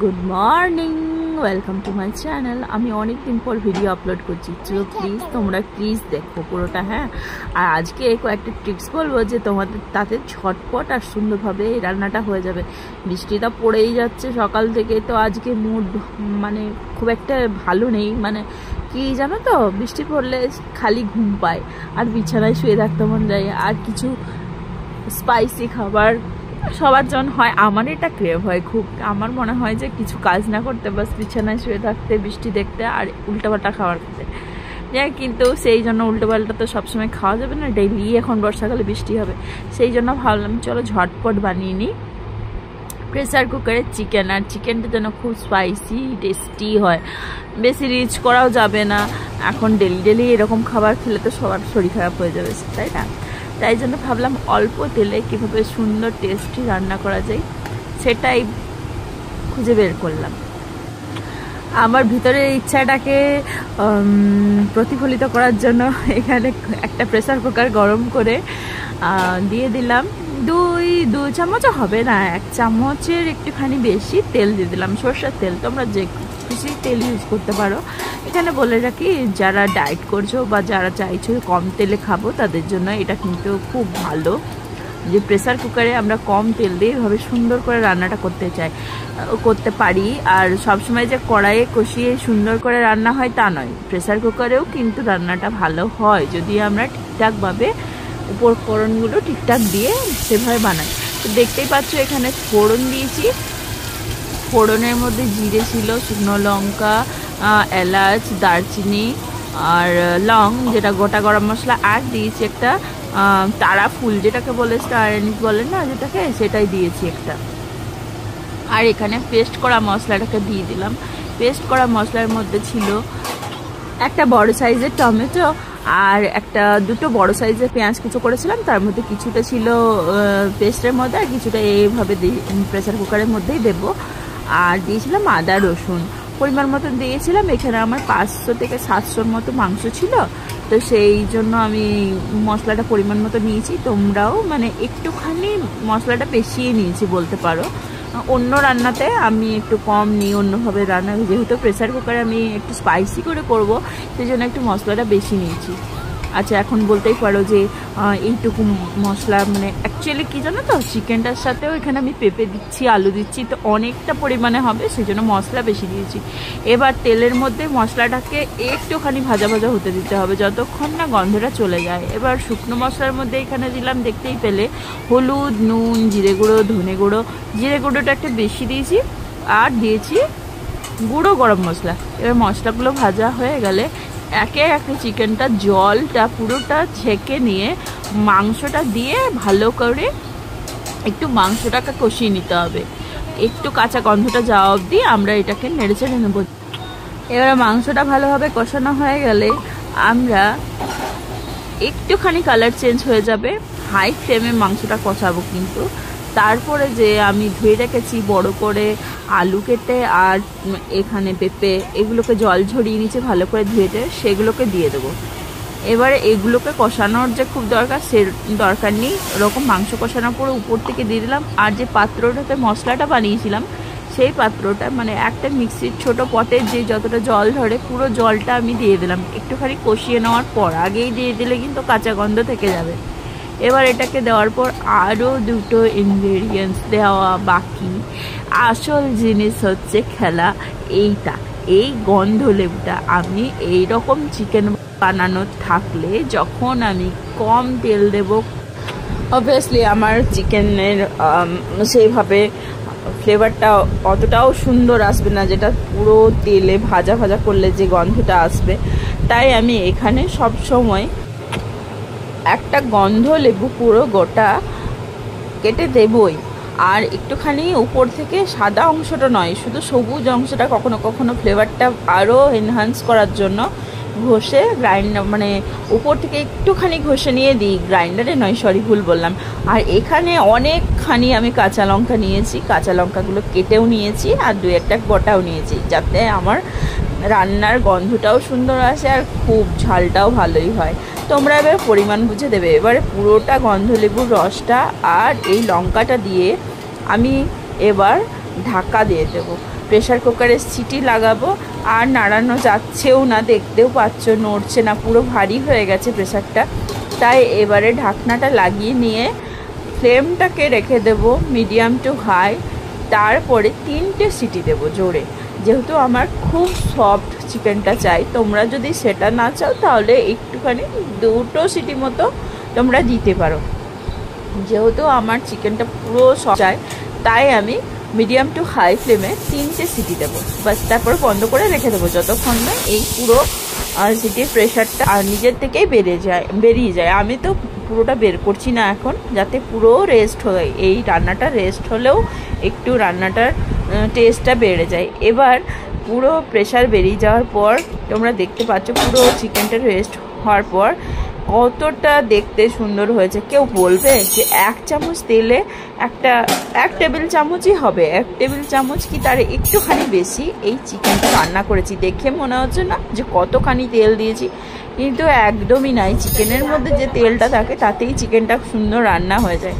Good morning, welcome to my channel. আমি অনেক দিন পর ভিডিও আপলোড করছি, তো তোমরা প্লিজ দেখো পুরোটা। হ্যাঁ, আর আজকে কয়েকটা ট্রিক্স বলবো যে তোমাদের তাতে ঝটপট আর সুন্দরভাবে এই রান্নাটা হয়ে যাবে। বৃষ্টিটা পড়েই যাচ্ছে সকাল থেকে, তো আজকে মুড মানে খুব একটা ভালো নেই। মানে কি জানো তো, বৃষ্টি পড়লে খালি ঘুম পায় আর বিছানায় শুয়ে থাকতে মন যায়। আর কিছু স্পাইসি খাবার সবার জন হয়, আমার এটা ক্রেভ হয় খুব। আমার মনে হয় যে কিছু কাজ না করতে, বাস বিছানায় শুয়ে থাকতে, বৃষ্টি দেখতে আর উল্টাপাল্টা খাবার খেতে যাই। কিন্তু সেই জন্য উল্টোপাল্টা তো সবসময় খাওয়া যাবে না, ডেইলি এখন বর্ষাকালে বৃষ্টি হবে। সেই জন্য ভাবলাম চলো ঝটপট বানিয়ে নিই প্রেসার কুকারে চিকেন। আর চিকেনটা যেন খুব স্পাইসি টেস্টি হয়, বেশি রিচ করাও যাবে না। এখন ডেলি এরকম খাবার খেলে তো সবার শরীর খারাপ হয়ে যাবে, তাই না? তাই জন্য ভাবলাম অল্প তেলে কীভাবে সুন্দর টেস্টি রান্না করা যায় সেটাই খুঁজে বের করলাম। আমার ভিতরের ইচ্ছাটাকে প্রতিফলিত করার জন্য এখানে একটা প্রেসার কুকার গরম করে দিয়ে দিলাম দুই চামচও হবে না, 1 চামচের একটুখানি বেশি তেল দিয়ে দিলাম, সরষের তেল। তোমরা যে খুশি তেল ইউজ করতে পারো। এখানে বলে রাখি, যারা ডায়েট করছো বা যারা চাইছো কম তেলে খাবো তাদের জন্য এটা কিন্তু খুব ভালো, যে প্রেসার কুকারে আমরা কম তেল দিয়ে এভাবে সুন্দর করে রান্নাটা করতে পারি। আর সবসময় যে কড়াইয়ে কষিয়ে সুন্দর করে রান্না হয় তা নয়, প্রেসার কুকারেও কিন্তু রান্নাটা ভালো হয় যদি আমরা ঠিকঠাকভাবে উপকরণগুলো ঠিকঠাক দিয়ে সেভাবে বানাই। তো দেখতেই পাচ্ছ এখানে ফোড়ন দিয়েছি। ফোড়নের মধ্যে জিরে ছিল, শুকনো লঙ্কা, এলাচ, দারচিনি আর লং, যেটা গোটা গরম মশলা, আর দিয়েছি একটা তারা ফুল, যেটাকে বলে স্টার অ্যানিস বলে না, যেটাকে, সেটাই দিয়েছি একটা। আর এখানে পেস্ট করা মশলাটাকে দিয়ে দিলাম। পেস্ট করা মশলার মধ্যে ছিল একটা বড় সাইজের টমেটো আর দুটো বড় সাইজের পেঁয়াজ কিছু করেছিলাম, তার মধ্যে কিছুটা ছিল পেস্টের মধ্যে আর কিছুটা এইভাবে প্রেসার কুকারের মধ্যেই দেবো। আর দিয়েছিলাম আদা রসুন পরিমাণ মতো দিয়েছিলাম। এখানে আমার 500 থেকে 700 মতো মাংস ছিল, তো সেই জন্য আমি মশলাটা পরিমাণ মতো নিয়েছি। তোমরাও মানে একটুখানি মশলাটা বেশিয়ে নিয়েছি বলতে পারো। অন্য রান্নাতে আমি একটু কম নিই, অন্যভাবে রান্না, যেহেতু প্রেসার কুকারে আমি একটু স্পাইসি করে করব সেই জন্য একটু মশলাটা বেশি নিয়েছি। আচ্ছা, এখন বলতেই পারো যে এইটুকু মশলা মানে অ্যাকচুয়ালি কী জানো তো, চিকেনটার সাথেও এখানে আমি পেঁপে দিচ্ছি, আলু দিচ্ছি, তো অনেকটা পরিমাণে হবে, সেই জন্য মশলা বেশি দিয়েছি। এবার তেলের মধ্যে মশলাটাকে একটুখানি ভাজা হতে দিতে হবে যতক্ষণ না গন্ধটা চলে যায়। এবার শুকনো মশলার মধ্যে এখানে দিলাম, দেখতেই পেলে, হলুদ, নুন, জিরে গুঁড়ো, ধনে গুঁড়ো। জিরে গুঁড়োটা একটু বেশি দিয়েছি, আর দিয়েছি গুঁড়ো গরম মশলা। এবার মশলাগুলো ভাজা হয়ে গেলে একে একে চিকেনটা জলটা পুরোটা ছেঁকে নিয়ে মাংসটা দিয়ে ভালো করে একটু মাংসটাকে কষিয়ে নিতে হবে, একটু কাঁচা গন্ধটা যাওয়া অবধি আমরা এটাকে নেড়ে চেড়ে নেব। এবার মাংসটা ভালোভাবে কষানো হয়ে গেলে আমরা একটুখানি কালার চেঞ্জ হয়ে যাবে, হাই ফ্লেমে মাংসটা কষাবো। কিন্তু তারপরে যে আমি ধুয়ে রেখেছি বড় করে আলু কেটে আর এখানে পেঁপে, এগুলোকে জল ঝরিয়ে নিচে ভালো করে ধুয়েতে সেগুলোকে দিয়ে দেবো। এবারে এগুলোকে কষানোর যে খুব দরকার সে দরকার নেই, ওরকম মাংস কষানোর পরে উপর থেকে দিয়ে দিলাম। আর যে পাত্রটাতে মশলাটা বানিয়েছিলাম সেই পাত্রটা মানে একটা মিক্সির ছোট পটের যে যতটা জল ধরে পুরো জলটা আমি দিয়ে দিলাম। একটুখানি কষিয়ে নেওয়ার পর, আগেই দিয়ে দিলে কিন্তু কাঁচা গন্ধ থেকে যাবে। এবার এটাকে দেওয়ার পর আরও দুটো ইনগ্রেডিয়েন্টস দেওয়া বাকি। আসল জিনিস হচ্ছে খেলা এইটা, এই গন্ধ লেবুটা। আমি এই রকম চিকেন বানানো থাকলে যখন আমি কম তেল দেব, অবভিয়াসলি আমার চিকেনের সেইভাবে ফ্লেভারটা অতটাও সুন্দর আসবে না, যেটা পুরো তেলে ভাজা করলে যে গন্ধটা আসবে। তাই আমি এখানে সব সময় একটা গন্ধ লেবু পুরো গোটা কেটে দেবই। আর একটুখানি উপর থেকে সাদা অংশটা নয়, শুধু সবুজ অংশটা কখনো ফ্লেভারটা আরও এনহান্স করার জন্য ঘষে গ্রাইন্ডার মানে উপর থেকে একটুখানি ঘষে নিয়ে দিই, গ্রাইন্ডারে নয়, সরি ভুল বললাম। আর এখানে অনেকখানি আমি কাঁচা লঙ্কা নিয়েছি, কাঁচা লঙ্কাগুলো কেটেও নিয়েছি আর 2-1টা গোটাও নিয়েছি, যাতে আমার রান্নার গন্ধটাও সুন্দর আসে আর খুব ঝালটাও ভালোই হয়। তোমরা এবার পরিমাণ বুঝে দেবে। এবারে পুরোটা গন্ধলেবুর রসটা আর এই লঙ্কাটা দিয়ে আমি এবার ঢাকা দিয়ে দেবো। প্রেসার কুকারের সিটি লাগাবো। আর নাড়ানো যাচ্ছেও না, দেখতেও পাচ্ছ নড়ছে না, পুরো ভারী হয়ে গেছে প্রেসারটা। তাই এবারে ঢাকনাটা লাগিয়ে নিয়ে ফ্লেমটাকে রেখে দেব মিডিয়াম টু হাই। তারপরে 3টে সিটি দেব জোরে, যেহেতু আমার খুব সফট চিকেনটা চাই। তোমরা যদি সেটা না চাও তাহলে একটুখানি 2টো সিটি মতো তোমরা দিতে পারো। যেহেতু আমার চিকেনটা পুরো সফট চাই, তাই আমি মিডিয়াম টু হাই ফ্লেমে 3টে সিটি দেবো, বাস। তারপর বন্ধ করে রেখে দেবো যতক্ষণ না এই পুরো সিটির প্রেশারটা আর নিজের থেকেই বেরিয়ে যায়। আমি তো পুরোটা বের করছি না এখন, যাতে পুরো রেস্ট হয়। এই রান্নাটা রেস্ট হলেও একটু রান্নাটার টেস্টটা বেড়ে যায়। এবার পুরো প্রেশার বেরিয়ে যাওয়ার পর তোমরা দেখতে পাচ্ছ পুরো চিকেনটা রেস্ট হওয়ার পর কতটা দেখতে সুন্দর হয়েছে। কেউ বলবে যে 1 চামচ তেলে এক টেবিল চামচই হবে, 1 টেবিল চামচ কি তার একটুখানি বেশি এই চিকেনটা রান্না করেছি। দেখে মনে হচ্ছে না যে কতখানি তেল দিয়েছি, কিন্তু একদমই নাই। চিকেনের মধ্যে যে তেলটা থাকে তাতেই চিকেনটা সুন্দর রান্না হয়ে যায়।